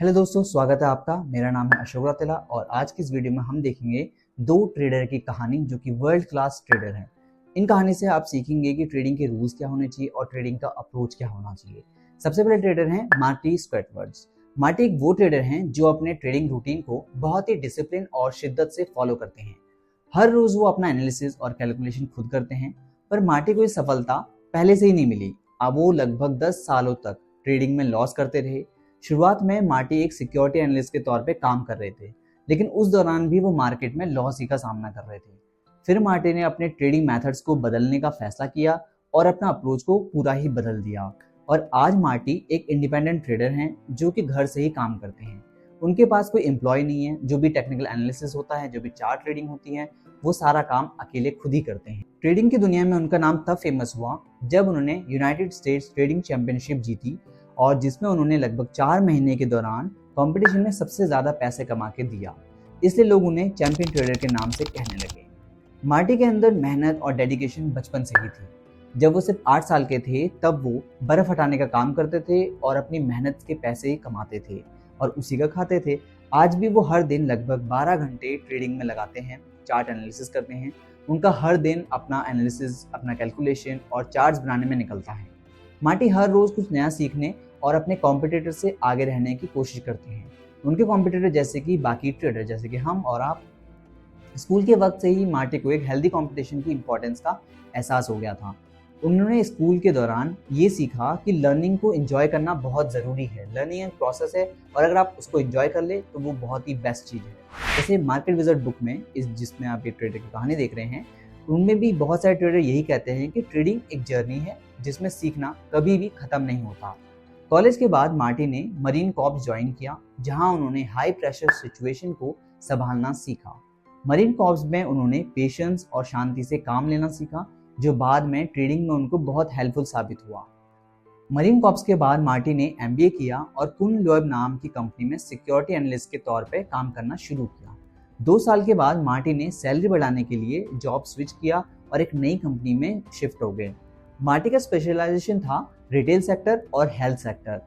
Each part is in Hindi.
हेलो दोस्तों, स्वागत है आपका। मेरा नाम है अशोक रौतेला और आज की इस वीडियो में हम देखेंगे दो ट्रेडर की कहानी जो कि वर्ल्ड क्लास ट्रेडर हैं। इन कहानी से आप सीखेंगे कि ट्रेडिंग के रूल्स क्या होने चाहिए और ट्रेडिंग का अप्रोच क्या होना चाहिए। सबसे पहले ट्रेडर हैं मार्टी स्क्वेटवर्ड्स। मार्टी एक वो ट्रेडर हैं जो अपने ट्रेडिंग रूटीन को बहुत ही डिसिप्लिन और शिद्दत से फॉलो करते हैं। हर रोज वो अपना एनालिसिस और कैलकुलेशन खुद करते हैं। पर मार्टी को ये सफलता पहले से ही नहीं मिली। अब वो लगभग 10 सालों तक ट्रेडिंग में लॉस करते रहे। शुरुआत में मार्टी एक सिक्योरिटी एनालिस्ट के तौर पे काम कर रहे थे, लेकिन उस दौरान भी वो मार्केट में लॉस ही का सामना कर रहे थे। फिर मार्टी ने अपने ट्रेडिंग मेथड्स को बदलने का फैसला किया और अपना अप्रोच को पूरा ही बदल दिया। और आज मार्टी एक इंडिपेंडेंट ट्रेडर हैं जो कि घर से ही काम करते हैं। उनके पास कोई एम्प्लॉय नहीं है। जो भी टेक्निकल एनालिसिस होता है, जो भी चार्ट ट्रेडिंग होती है, वो सारा काम अकेले खुद ही करते हैं। ट्रेडिंग की दुनिया में उनका नाम तब फेमस हुआ जब उन्होंने यूनाइटेड स्टेट्स ट्रेडिंग चैंपियनशिप जीती और जिसमें उन्होंने लगभग 4 महीने के दौरान कंपटीशन में सबसे ज्यादा पैसे कमा के दिया। इसलिए लोग उन्हें चैंपियन ट्रेडर के नाम से कहने लगे। मार्टी के अंदर मेहनत और डेडिकेशन बचपन से ही थी। जब वो सिर्फ 8 साल के थे तब वो बर्फ हटाने का काम करते थे और अपनी मेहनत के पैसे ही कमाते थे और उसी का खाते थे। आज भी वो हर दिन लगभग 12 घंटे ट्रेडिंग में लगाते हैं, चार्ट एनालिसिस करते हैं। उनका हर दिन अपना एनालिसिस, अपना कैलकुलेशन और चार्ट्स बनाने में निकलता है। मार्टी हर रोज कुछ नया सीखने और अपने कॉम्पिटिटर से आगे रहने की कोशिश करते हैं। उनके कॉम्पिटिटर जैसे कि बाकी ट्रेडर, जैसे कि हम और आप। स्कूल के वक्त से ही मार्टी को एक हेल्दी कंपटीशन की इंपॉर्टेंस का एहसास हो गया था। उन्होंने स्कूल के दौरान ये सीखा कि लर्निंग को एंजॉय करना बहुत ज़रूरी है। लर्निंग एक प्रोसेस है और अगर आप उसको एंजॉय कर ले तो वो बहुत ही बेस्ट चीज़ है। जैसे मार्केट विज़र्ड बुक में जिसमें आप ये ट्रेडर की कहानी देख रहे हैं, उनमें भी बहुत सारे ट्रेडर यही कहते हैं कि ट्रेडिंग एक जर्नी है जिसमें सीखना कभी भी ख़त्म नहीं होता। कॉलेज के बाद मार्टी ने मरीन कॉर्प्स ज्वाइन किया, जहां उन्होंने हाई प्रेशर सिचुएशन को संभालना सीखा। मरीन कॉर्प्स में उन्होंने पेशेंस और शांति से काम लेना सीखा, जो बाद में ट्रेडिंग में उनको बहुत हेल्पफुल साबित हुआ। मरीन कॉर्प्स के बाद मार्टी ने एमबीए किया और कुन लोएब नाम की कंपनी में सिक्योरिटी एनालिस्ट के तौर पर काम करना शुरू किया। 2 साल के बाद मार्टी ने सैलरी बढ़ाने के लिए जॉब स्विच किया और एक नई कंपनी में शिफ्ट हो गए। मार्टी का स्पेशलाइजेशन था रिटेल सेक्टर और हेल्थ सेक्टर।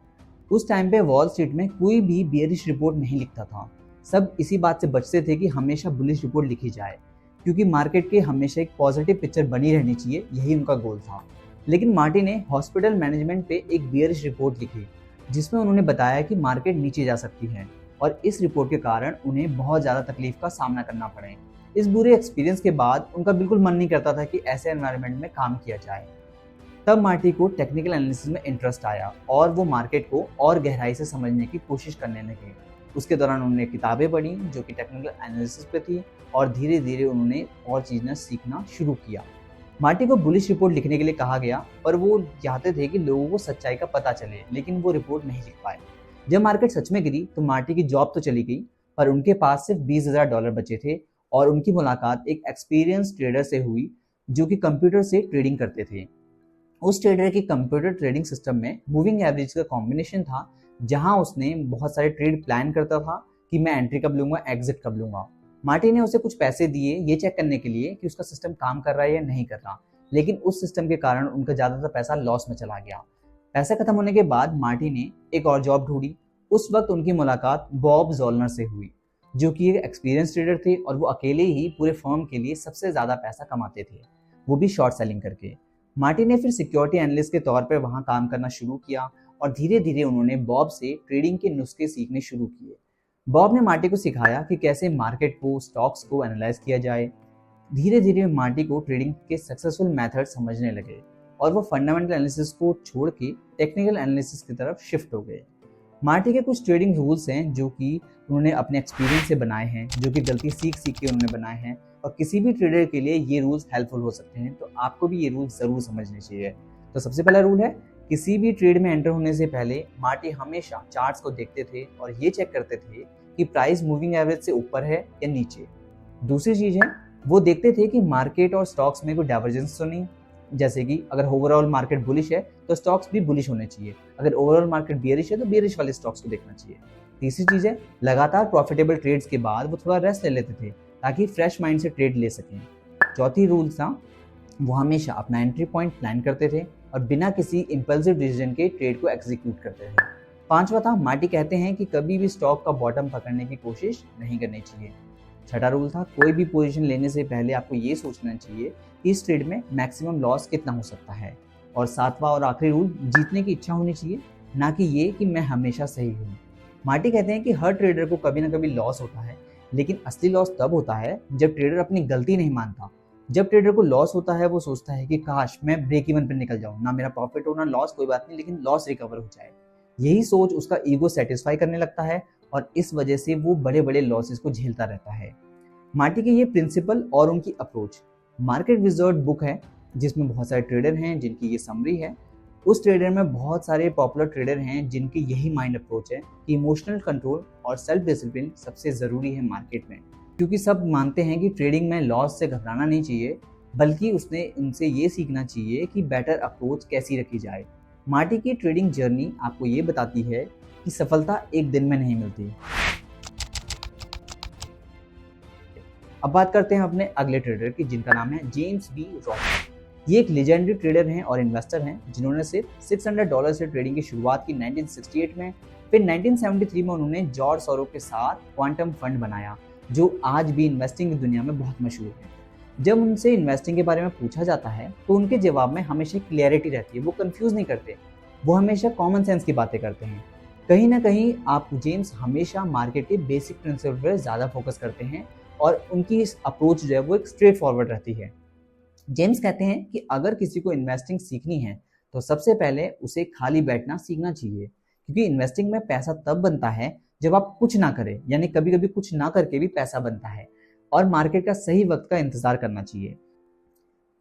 उस टाइम पे वॉल स्ट्रीट में कोई भी बियरिश रिपोर्ट नहीं लिखता था। सब इसी बात से बचते थे कि हमेशा बुलिश रिपोर्ट लिखी जाए, क्योंकि मार्केट की हमेशा एक पॉजिटिव पिक्चर बनी रहनी चाहिए, यही उनका गोल था। लेकिन मार्टी ने हॉस्पिटल मैनेजमेंट पे एक बियरिश रिपोर्ट लिखी, जिसमें उन्होंने बताया कि मार्केट नीचे जा सकती है और इस रिपोर्ट के कारण उन्हें बहुत ज़्यादा तकलीफ का सामना करना पड़े। इस बुरे एक्सपीरियंस के बाद उनका बिल्कुल मन नहीं करता था कि ऐसे एनवायरनमेंट में काम किया जाए। तब मार्टी को टेक्निकल एनालिसिस में इंटरेस्ट आया और वो मार्केट को और गहराई से समझने की कोशिश करने लगे। उसके दौरान उन्होंने किताबें पढ़ी जो कि टेक्निकल एनालिसिस पे थी और धीरे धीरे उन्होंने और चीज़ें सीखना शुरू किया। मार्टी को बुलिश रिपोर्ट लिखने के लिए कहा गया, पर वो चाहते थे कि लोगों को सच्चाई का पता चले, लेकिन वो रिपोर्ट नहीं लिख पाए। जब मार्केट सच में गिरी तो मार्टी की जॉब तो चली गई, पर उनके पास सिर्फ $20,000 बचे थे और उनकी मुलाकात एक एक्सपीरियंस ट्रेडर से हुई जो कि कंप्यूटर से ट्रेडिंग करते थे। उस ट्रेडर के कंप्यूटर ट्रेडिंग सिस्टम में मूविंग एवरेज का कॉम्बिनेशन था, जहां उसने बहुत सारे ट्रेड प्लान करता था कि मैं एंट्री कब लूंगा, एग्जिट कब लूंगा। मार्टी ने उसे कुछ पैसे दिए ये चेक करने के लिए कि उसका सिस्टम काम कर रहा है या नहीं कर रहा, लेकिन उस सिस्टम के कारण उनका ज्यादातर पैसा लॉस में चला गया। पैसा खत्म होने के बाद मार्टी ने एक और जॉब ढूंढी। उस वक्त उनकी मुलाकात बॉब जोलनर से हुई, जो कि एक एक्सपीरियंस ट्रेडर थे और वो अकेले ही पूरे फर्म के लिए सबसे ज्यादा पैसा कमाते थे, वो भी शॉर्ट सेलिंग करके। मार्टी ने फिर सिक्योरिटी एनालिस्ट के तौर पर वहां काम करना शुरू किया और धीरे धीरे उन्होंने बॉब से ट्रेडिंग के नुस्खे सीखने शुरू किए। बॉब ने मार्टी को सिखाया कि कैसे मार्केट को, स्टॉक्स को एनालाइज किया जाए। धीरे धीरे मार्टी को ट्रेडिंग के सक्सेसफुल मेथड समझने लगे और वो फंडामेंटल एनालिसिस को छोड़ के टेक्निकल एनालिसिस की तरफ शिफ्ट हो गए। मार्टी के कुछ ट्रेडिंग रूल्स हैं जो कि उन्होंने अपने एक्सपीरियंस से बनाए हैं, जो कि गलती सीख सीख के उन्होंने बनाए हैं और किसी भी ट्रेडर के लिए ये रूल्स हेल्पफुल हो सकते हैं, तो आपको भी ये रूल्स ज़रूर समझने चाहिए। तो सबसे पहला रूल है, किसी भी ट्रेड में एंटर होने से पहले मार्टी हमेशा चार्ट्स को देखते थे और ये चेक करते थे कि प्राइस मूविंग एवरेज से ऊपर है या नीचे। दूसरी चीज़ है, वो देखते थे कि मार्केट और स्टॉक्स में कोई डाइवर्जेंस तो नहीं, जैसे कि अगर ओवरऑल मार्केट बुलिश है तो स्टॉक्स भी बुलिश होने चाहिए, अगर ओवरऑल मार्केट बियरिश है तो बियरिश वाले स्टॉक्स को देखना चाहिए। तीसरी चीज़ है, लगातार प्रॉफिटेबल ट्रेड्स के बाद वो थोड़ा रेस्ट ले लेते थे ताकि फ्रेश माइंड से ट्रेड ले सकें। चौथी रूल था, वो हमेशा अपना एंट्री पॉइंट प्लान करते थे और बिना किसी इम्पल्सिव डिसीजन के ट्रेड को एग्जीक्यूट करते थे। पांचवा था, मार्टी कहते हैं कि कभी भी स्टॉक का बॉटम पकड़ने की कोशिश नहीं करनी चाहिए। छठा रूल था, कोई भी पोजीशन लेने से पहले आपको ये सोचना चाहिए कि इस ट्रेड में मैक्सिमम लॉस कितना हो सकता है। और सातवां और आखिरी रूल, जीतने की इच्छा होनी चाहिए, ना कि ये कि मैं हमेशा सही हूँ। मार्टी कहते हैं कि हर ट्रेडर को कभी ना कभी लॉस होता है, लेकिन असली लॉस तब होता है जब ट्रेडर अपनी गलती नहीं मानता। जब ट्रेडर को लॉस होता है वो सोचता है कि काश मैं ब्रेक इवन पर निकल जाऊं, ना मेरा प्रॉफिट हो ना लॉस, कोई बात नहीं, लेकिन लॉस रिकवर हो जाए। यही सोच उसका ईगो सेटिस्फाई करने लगता है और इस वजह से वो बड़े बड़े लॉसेस को झेलता रहता है। मार्टी के ये प्रिंसिपल और उनकी अप्रोच मार्केट विज़र्ड बुक है, जिसमें बहुत सारे ट्रेडर हैं जिनकी ये समरी है। उस ट्रेडर में बहुत सारे पॉपुलर ट्रेडर हैं जिनकी यही माइंड अप्रोच है कि इमोशनल कंट्रोल और सेल्फ डिसिप्लिन सबसे ज़रूरी है मार्केट में, क्योंकि सब मानते हैं कि ट्रेडिंग में लॉस से घबराना नहीं चाहिए, बल्कि उनसे ये सीखना चाहिए कि बेटर अप्रोच कैसी रखी जाए। मार्टी की ट्रेडिंग जर्नी आपको ये बताती है कि सफलता एक दिन में नहीं मिलती। अब बात करते हैं अपने अगले ट्रेडर की, जिनका नाम है जेम्स बी रॉथ। ये एक लेजेंडरी ट्रेडर हैं और इन्वेस्टर हैं जिन्होंने सिर्फ $600 से ट्रेडिंग की शुरुआत की 1968 में। फिर 1973 में उन्होंने जॉर्ज सोरोस के साथ क्वांटम फंड बनाया, जो आज भी इन्वेस्टिंग की दुनिया में बहुत मशहूर है। जब उनसे इन्वेस्टिंग के बारे में पूछा जाता है तो उनके जवाब में हमेशा क्लियरिटी रहती है, वो कंफ्यूज नहीं करते, वो हमेशा कॉमन सेंस की बातें करते हैं। कहीं ना कहीं आप जेम्स हमेशा मार्केट के बेसिक प्रिंसिपल पर ज़्यादा फोकस करते हैं और उनकी इस अप्रोच जो है वो एक स्ट्रेट फॉरवर्ड रहती है। जेम्स कहते हैं कि अगर किसी को इन्वेस्टिंग सीखनी है तो सबसे पहले उसे खाली बैठना सीखना चाहिए, क्योंकि इन्वेस्टिंग में पैसा तब बनता है जब आप कुछ ना करें, यानी कभी कभी कुछ ना करके भी पैसा बनता है, और मार्केट का सही वक्त का इंतजार करना चाहिए।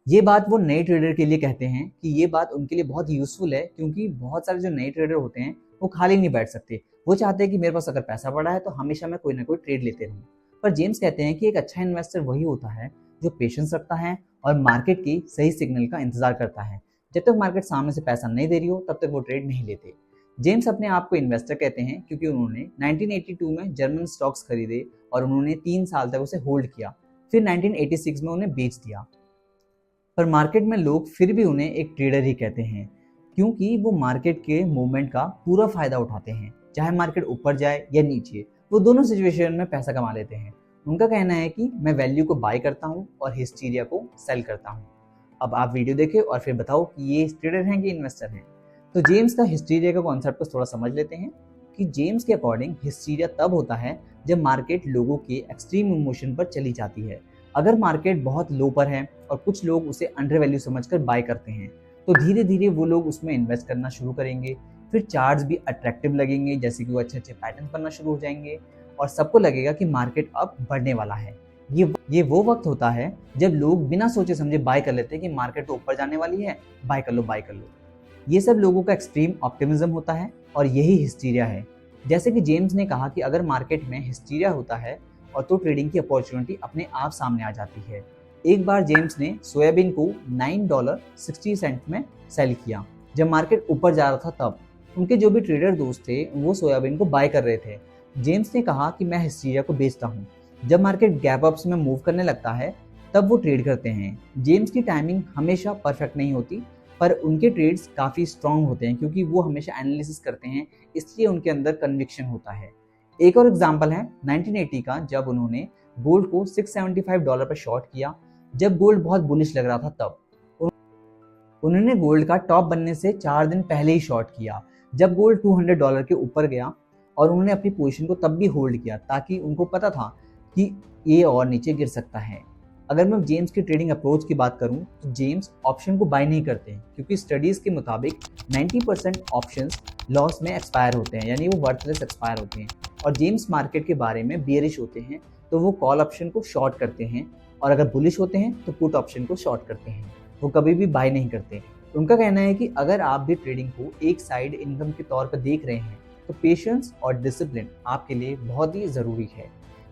ये बात वो नए ट्रेडर के लिए कहते हैं कि ये बात उनके लिए बहुत यूजफुल है, क्योंकि बहुत सारे जो नए ट्रेडर होते हैं वो खाली नहीं बैठ सकते, वो चाहते हैं कि मेरे पास अगर पैसा पड़ा है तो हमेशा मैं कोई ना कोई ट्रेड लेते रहूं। पर जेम्स कहते हैं कि एक अच्छा इन्वेस्टर वही होता है जो पेशेंस रखता है और मार्केट की सही सिग्नल का इंतजार करता है। जब तक मार्केट सामने से पैसा नहीं दे रही हो तब तक वो ट्रेड नहीं लेते। जेम्स अपने आप को इन्वेस्टर कहते हैं क्योंकि उन्होंने 1982 में जर्मन स्टॉक्स खरीदे और उन्होंने 3 साल तक उसे होल्ड किया, फिर 1986 में उन्हें बेच दिया। पर मार्केट में लोग फिर भी उन्हें एक ट्रेडर ही कहते हैं, क्योंकि वो मार्केट के मूवमेंट का पूरा फायदा उठाते हैं, चाहे मार्केट ऊपर जाए या नीचे, वो दोनों सिचुएशन में पैसा कमा लेते हैं। उनका कहना है कि मैं वैल्यू को बाय करता हूँ और हिस्टीरिया को सेल करता हूँ। अब आप वीडियो देखें और फिर बताओ कि ये ट्रेडर हैं कि इन्वेस्टर हैं। तो जेम्स का हिस्टीरिया का कॉन्सेप्ट को थोड़ा समझ लेते हैं कि जेम्स के अकॉर्डिंग हिस्टीरिया तब होता है जब मार्केट लोगों के एक्सट्रीम इमोशन पर चली जाती है। अगर मार्केट बहुत लो पर है और कुछ लोग उसे अंडर वैल्यू समझकर बाय करते हैं तो धीरे धीरे वो लोग उसमें इन्वेस्ट करना शुरू करेंगे। फिर चार्ट्स भी अट्रैक्टिव लगेंगे, जैसे कि वो अच्छे अच्छे पैटर्न बनना शुरू हो जाएंगे और सबको लगेगा कि मार्केट अब बढ़ने वाला है। ये वो वक्त होता है जब लोग बिना सोचे समझे बाय कर लेते हैं कि मार्केट तो ऊपर जाने वाली है, बाय कर लो बाय कर लो। ये सब लोगों का एक्सट्रीम ऑप्टिमिज्म होता है और यही हिस्टीरिया है। जैसे कि जेम्स ने कहा कि अगर मार्केट में हिस्टीरिया होता है और तो ट्रेडिंग की अपॉर्चुनिटी अपने आप सामने आ जाती है। एक बार जेम्स ने सोयाबीन को $9.60 में सेल किया जब मार्केट ऊपर जा रहा था। तब उनके जो भी ट्रेडर दोस्त थे वो सोयाबीन को बाय कर रहे थे। जेम्स ने कहा कि मैं हिस्टीरिया को बेचता हूँ। जब मार्केट गैप अप्स में मूव करने लगता है तब वो ट्रेड करते हैं। जेम्स की टाइमिंग हमेशा परफेक्ट नहीं होती, पर उनके ट्रेड्स काफ़ी स्ट्रांग होते हैं क्योंकि वो हमेशा एनालिसिस करते हैं, इसलिए उनके अंदर कन्विक्शन होता है। एक और एग्जांपल है 1980 का, जब उन्होंने गोल्ड को $675 पर शॉर्ट किया। जब गोल्ड बहुत बुलिश लग रहा था तब उन्होंने गोल्ड का टॉप बनने से 4 दिन पहले ही शॉर्ट किया जब गोल्ड $200 के ऊपर गया, और उन्होंने अपनी पोजीशन को तब भी होल्ड किया ताकि उनको पता था कि ये और नीचे गिर सकता है। अगर मैं जेम्स की ट्रेडिंग अप्रोच की बात करूं तो जेम्स ऑप्शन को बाय नहीं करते हैं, क्योंकि स्टडीज़ के मुताबिक 90% ऑप्शंस लॉस में एक्सपायर होते हैं, यानी वो वर्थलेस एक्सपायर होते हैं। और जेम्स मार्केट के बारे में बियरिश होते हैं तो वो कॉल ऑप्शन को शॉर्ट करते हैं, और अगर बुलिश होते हैं तो पुट ऑप्शन को शॉर्ट करते हैं, वो कभी भी बाय नहीं करते। उनका कहना है कि अगर आप भी ट्रेडिंग को एक साइड इनकम के तौर पर देख रहे हैं तो पेशेंस और डिसिप्लिन आपके लिए बहुत ही ज़रूरी है।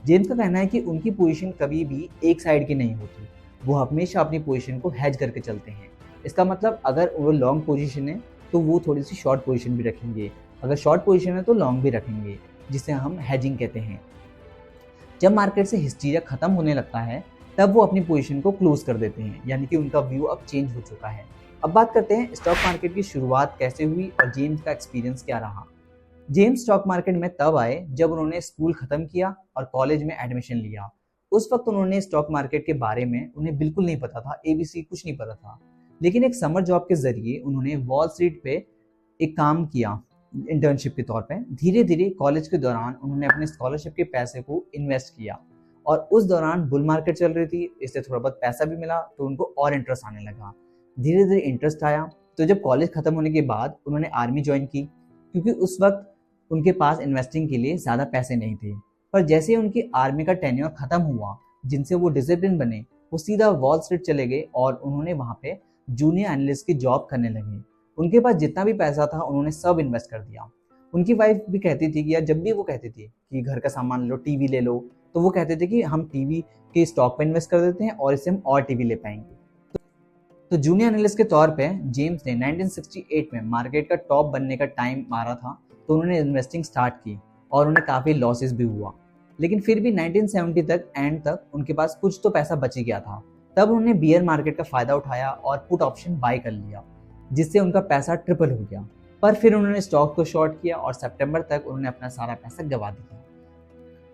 जेम्स का कहना है कि उनकी पोजीशन कभी भी एक साइड की नहीं होती, वो हमेशा अपनी पोजीशन को हैज करके चलते हैं। इसका मतलब अगर वो लॉन्ग पोजीशन है तो वो थोड़ी सी शॉर्ट पोजीशन भी रखेंगे, अगर शॉर्ट पोजीशन है तो लॉन्ग भी रखेंगे, जिसे हम हैजिंग कहते हैं। जब मार्केट से हिस्टीरिया खत्म होने लगता है तब वो अपनी पोजीशन को क्लोज कर देते हैं, यानी कि उनका व्यू अब चेंज हो चुका है। अब बात करते हैं स्टॉक मार्केट की शुरुआत कैसे हुई और जेम्स का एक्सपीरियंस क्या रहा। जेम्स स्टॉक मार्केट में तब आए जब उन्होंने स्कूल खत्म किया और कॉलेज में एडमिशन लिया। उस वक्त उन्होंने स्टॉक मार्केट के बारे में उन्हें बिल्कुल नहीं पता था, एबीसी कुछ नहीं पता था। लेकिन एक समर जॉब के जरिए उन्होंने वॉल स्ट्रीट पे एक काम किया इंटर्नशिप के तौर पे। धीरे धीरे कॉलेज के दौरान उन्होंने अपने स्कॉलरशिप के पैसे को इन्वेस्ट किया और उस दौरान बुल मार्केट चल रही थी, इससे थोड़ा बहुत पैसा भी मिला तो उनको और इंटरेस्ट आने लगा। धीरे धीरे इंटरेस्ट आया तो जब कॉलेज खत्म होने के बाद उन्होंने आर्मी ज्वाइन की, क्योंकि उस वक्त उनके पास इन्वेस्टिंग के लिए ज़्यादा पैसे नहीं थे। पर जैसे ही उनकी आर्मी का टेन्योर खत्म हुआ, जिनसे वो डिसिप्लिन बने, वो सीधा वॉल स्ट्रीट चले गए और उन्होंने वहाँ पे जूनियर एनालिस्ट की जॉब करने लगे। उनके पास जितना भी पैसा था उन्होंने सब इन्वेस्ट कर दिया। उनकी वाइफ भी कहती थी कि यार, जब भी वो कहती थी कि घर का सामान लो, टीवी ले लो, तो वो कहते थे कि हम टीवी के स्टॉक पर इन्वेस्ट कर देते हैं और इससे हम और टीवी ले पाएंगे। तो जूनियर एनालिस्ट के तौर पे जेम्स ने 1968 में मार्केट का टॉप बनने का टाइम मारा था, तो उन्होंने इन्वेस्टिंग स्टार्ट की और उन्हें काफ़ी लॉसेस भी हुआ। लेकिन फिर भी 1970 तक एंड तक उनके पास कुछ तो पैसा बच ही गया था। तब उन्होंने बियर मार्केट का फ़ायदा उठाया और पुट ऑप्शन बाय कर लिया, जिससे उनका पैसा ट्रिपल हो गया। पर फिर उन्होंने स्टॉक को शॉर्ट किया और सितंबर तक उन्होंने अपना सारा पैसा गंवा दिया।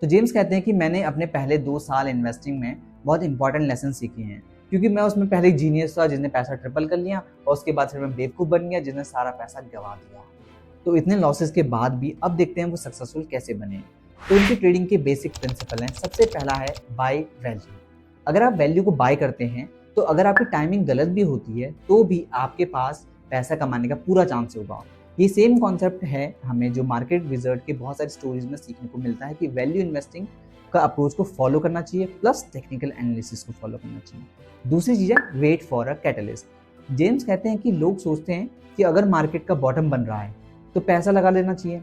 तो जेम्स कहते हैं कि मैंने अपने पहले 2 साल इन्वेस्टिंग में बहुत इंपॉर्टेंट लेसन सीखे हैं, क्योंकि मैं उसमें पहले एक जीनियस था जिसने पैसा ट्रिपल कर लिया और उसके बाद फिर मैं बेवकूफ़ बन गया जिसने सारा पैसा गंवा दिया। तो इतने लॉसेस के बाद भी अब देखते हैं वो सक्सेसफुल कैसे बने। तो उनकी ट्रेडिंग के बेसिक प्रिंसिपल हैं। सबसे पहला है बाय वैल्यू। अगर आप वैल्यू को बाय करते हैं तो अगर आपकी टाइमिंग गलत भी होती है तो भी आपके पास पैसा कमाने का पूरा चांस होगा। ये सेम कॉन्सेप्ट है हमें जो मार्केट विजर्ड के बहुत सारी स्टोरीज में सीखने को मिलता है कि वैल्यू इन्वेस्टिंग का अप्रोच को फॉलो करना चाहिए प्लस टेक्निकल एनालिसिस को फॉलो करना चाहिए। दूसरी चीज़ है wait for a catalyst. James कहते हैं कि लोग सोचते हैं कि अगर मार्केट का बॉटम बन रहा है तो पैसा लगा लेना चाहिए,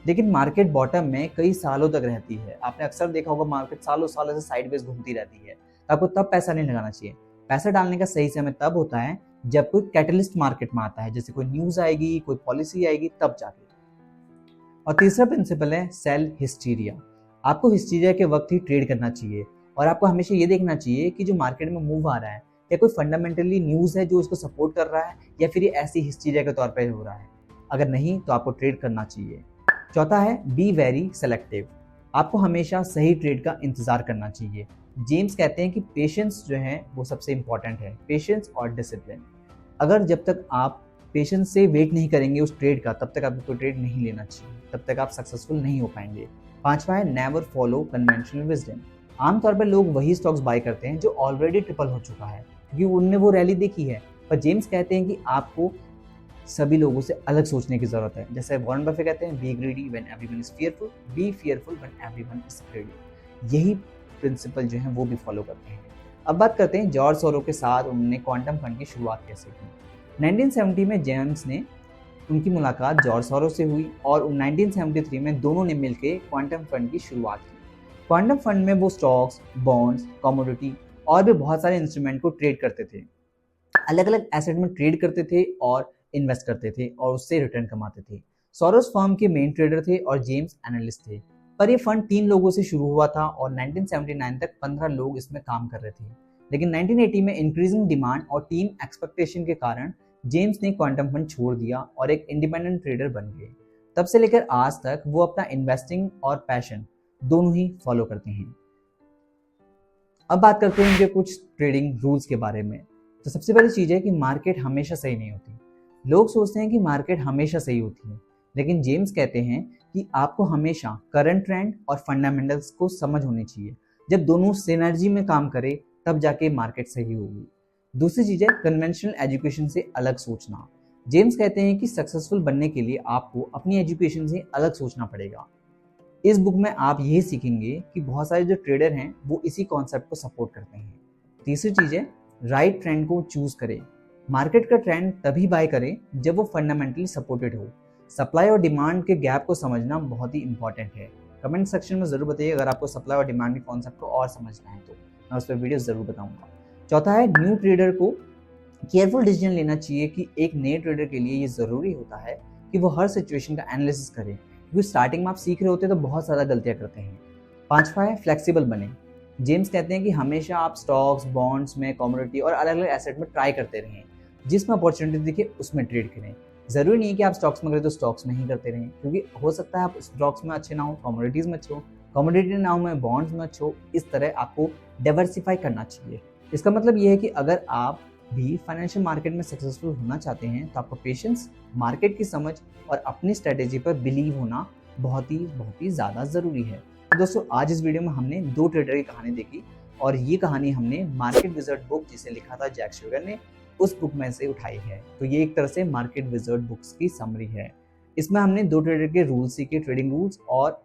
लेकिन मार्केट बॉटम में कई सालों तक रहती है। आपने अक्सर देखा होगा मार्केट सालों सालों से साइडवेज घूमती रहती है, आपको तब पैसा नहीं लगाना चाहिए। पैसा डालने का सही समय तब होता है जब कोई कैटलिस्ट मार्केट में आता है, जैसे कोई न्यूज़ आएगी, कोई पॉलिसी आएगी, तब जाके। और तीसरा प्रिंसिपल है सेल हिस्टीरिया। आपको हिस्टीरिया के वक्त ही ट्रेड करना चाहिए और आपको हमेशा ये देखना चाहिए कि जो मार्केट में मूव आ रहा है या कोई फंडामेंटली न्यूज़ है जो इसको सपोर्ट कर रहा है या फिर ये ऐसी हिस्टीरिया के तौर पर हो रहा है। अगर नहीं तो आपको ट्रेड करना चाहिए। चौथा है बी वेरी सेलेक्टिव। आपको हमेशा सही ट्रेड का इंतजार करना चाहिए। जेम्स कहते हैं कि पेशेंस जो है वो सबसे इंपॉर्टेंट है, पेशेंस और डिसिप्लिन। अगर जब तक आप पेशेंस से वेट नहीं करेंगे उस ट्रेड का, तब तक आपको कोई ट्रेड नहीं लेना चाहिए, तब तक आप सक्सेसफुल नहीं हो पाएंगे। पांचवा है नेवर फॉलो कन्वेंशनल विजडम। आमतौर पर लोग वही स्टॉक्स बाय करते हैं जो ऑलरेडी ट्रिपल हो चुका है, क्योंकि उनने वो रैली देखी है। पर जेम्स कहते हैं कि आपको सभी लोगों से अलग सोचने की जरूरत है। जैसे वॉरेन बफे कहते हैं, B greedy when everyone is fearful, B fearful when everyone is greedy. यही प्रिंसिपल जो है वो भी फॉलो करते हैं। अब बात करते हैं जॉर्ज सोरो के साथ उन्होंने क्वांटम फंड की शुरुआत कैसे की। 1970 में जेम्स ने उनकी मुलाकात जॉर्ज सोरो से हुई और 1973 में दोनों ने मिलकर क्वांटम फंड की शुरुआत की। क्वांटम फंड में वो स्टॉक्स, बॉन्ड्स, कमोडिटी और भी बहुत सारे इंस्ट्रूमेंट को ट्रेड करते थे, अलग अलग एसेट में ट्रेड करते थे और इन्वेस्ट करते थे और उससे रिटर्न कमाते थे। सोरोस फर्म के मेन ट्रेडर थे और जेम्स एनालिस्ट थे। पर ये फंड 3 लोगों से शुरू हुआ था और 1979 तक 15 लोग इसमें काम कर रहे थे। लेकिन 1980 में इंक्रीजिंग डिमांड और टीम एक्सपेक्टेशन के कारण जेम्स ने क्वांटम फंड छोड़ दिया और एक इंडिपेंडेंट ट्रेडर बन गए। तब से लेकर आज तक वो अपना इन्वेस्टिंग और पैशन दोनों ही फॉलो करते हैं। अब बात करते हैं इनके कुछ ट्रेडिंग रूल्स के बारे में। तो सबसे पहली चीज़ है कि मार्केट हमेशा सही नहीं होती। लोग सोचते हैं कि मार्केट हमेशा सही होती है, लेकिन जेम्स कहते हैं कि आपको हमेशा करंट ट्रेंड और फंडामेंटल्स को समझ होनी चाहिए। जब दोनों सिनर्जी में काम करे तब जाके मार्केट सही होगी। दूसरी चीज़ है कन्वेंशनल एजुकेशन से अलग सोचना। जेम्स कहते हैं कि सक्सेसफुल बनने के लिए आपको अपनी एजुकेशन से अलग सोचना पड़ेगा। इस बुक में आप यही सीखेंगे कि बहुत सारे जो ट्रेडर हैं वो इसी कॉन्सेप्ट को सपोर्ट करते हैं। तीसरी चीज़ है राइट ट्रेंड को चूज करें। मार्केट का ट्रेंड तभी बाय करें जब वो फंडामेंटली सपोर्टेड हो। सप्लाई और डिमांड के गैप को समझना बहुत ही इंपॉर्टेंट है। कमेंट सेक्शन में जरूर बताइए अगर आपको सप्लाई और डिमांड के कॉन्सेप्ट को और समझना है, तो मैं उस पर वीडियो जरूर बताऊंगा। चौथा है न्यू ट्रेडर को केयरफुल डिसीजन लेना चाहिए कि एक नए ट्रेडर के लिए ये जरूरी होता है कि वो हर सिचुएशन का एनालिसिस करे, क्योंकि स्टार्टिंग में आप सीख रहे होते हैं तो बहुत ज़्यादा गलतियाँ करते हैं। पांचवा है फ्लेक्सिबल बने। जेम्स कहते हैं कि हमेशा आप स्टॉक्स, बॉन्ड्स में, कमोडिटी और अलग अलग एसेट में ट्राई करते रहें। जिसमें अपॉर्चुनिटी दिखे उसमें ट्रेड करें। ज़रूरी नहीं है कि आप स्टॉक्स में करें तो स्टॉक्स में ही करते रहें, क्योंकि हो सकता है आप स्टॉक्स में अच्छे ना हो, कमोडिटीज़ में अच्छे हो, कमोडिटी ना हो में बॉन्ड्स में अच्छे हो। इस तरह आपको डाइवर्सिफाई करना चाहिए। इसका मतलब ये है कि अगर आप भी फाइनेंशियल मार्केट में सक्सेसफुल होना चाहते हैं तो आपको पेशेंस, मार्केट की समझ और अपनी स्ट्रेटेजी पर बिलीव होना बहुत ही ज़्यादा ज़रूरी है। तो दोस्तों, आज इस वीडियो में हमने 2 ट्रेडर की कहानी देखी और ये कहानी हमने मार्केट विज़र्ड बुक जिसे लिखा था जैक शेगर ने, उस बुक में से उठाई है। तो ये एक तरह से मार्केट विज़र्ड बुक्स की समरी है। इसमें हमने 2 ट्रेडर के रूल्स सीखे, ट्रेडिंग रूल्स, और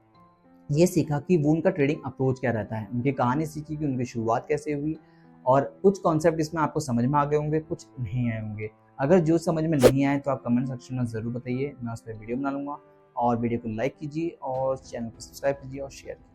ये सीखा कि वो उनका ट्रेडिंग अप्रोच क्या रहता है। उनकी कहानी सीखी कि उनकी शुरुआत कैसे हुई, और कुछ कॉन्सेप्ट इसमें आपको समझ में आ गए होंगे, कुछ नहीं आए होंगे। अगर जो समझ में नहीं आए तो आप कमेंट सेक्शन में ज़रूर बताइए, मैं उस पर वीडियो बना लूँगा। और वीडियो को लाइक कीजिए और चैनल को सब्सक्राइब कीजिए और शेयर कीजिए।